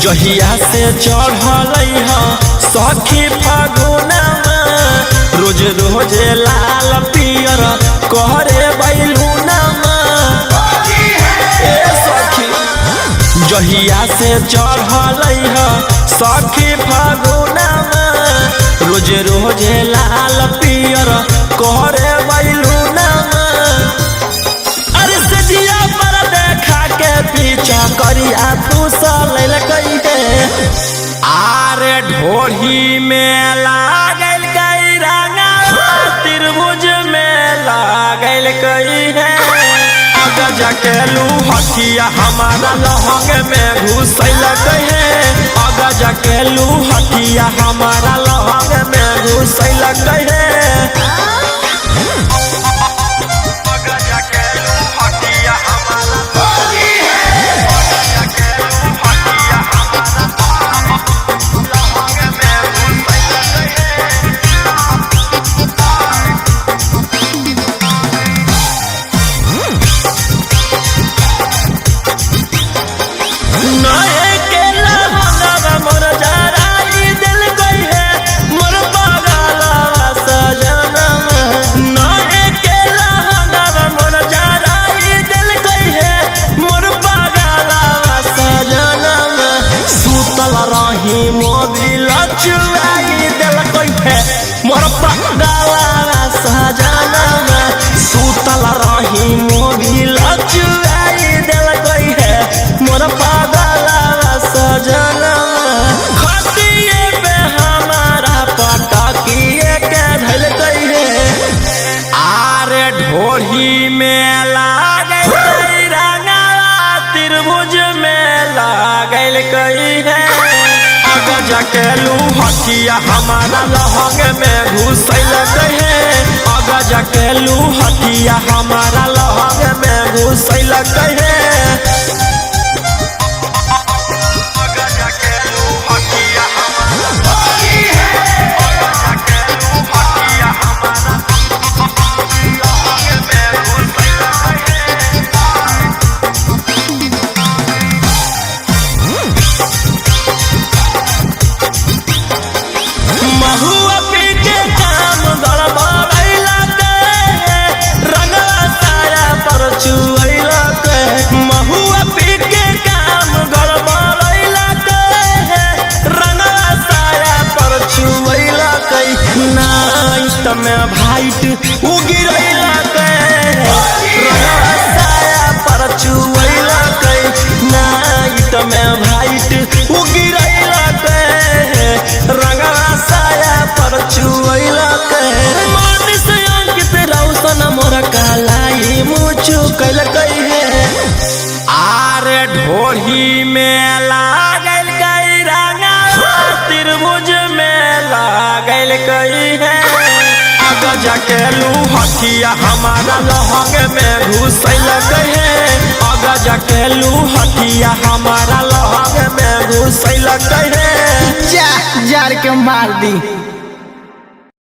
जहिया से चढ़ल सखी फागुनमा रोज रोज लाल पियर कहरे बैलूनमा सखी जहिया से चढ़ल सखी फागुनमा रोज रोज लाल पियर कहरे बैलूनमा अरे सजिया पर देखा के पीछा करिया तू सल कही आरे ढोढ़ी में लागल कई रंगा त्रिभुज में लागल कई है अगजा के लूहटिया हमारा लहंग में घुसल है अगजा के लूहटिया हमारा लहंग में घुसल है मोबिल चुराई दिल मोर पगला सजना सुतल रही मोबिल चुराई दिल मोर पगला सजना खतिए पे हमारा पटकिए के धल आरे ढोढ़ी में लागल रंगा त्रिभुज में लागल कई है अगजा के लूहटिया हमारा लहंग में घुसल है अगजा के लूहटिया हमारा लहंग में घुसल है में भाइट उगिरैला साया पर चुवैला नाइट में भाइट उगिरैला रंगवा साया पर चुवैला मन से अंकित रौशन मोर कालाई मुझु कैल है आरे ढोढ़ी में लागल कई रंगा त्रिभुज में लागल कई है अगजा के लूहटिया हमारा लहंग में घुसल है अगजा के लूहटिया हमारा लहंग में घुसल है जा जार के मार दी।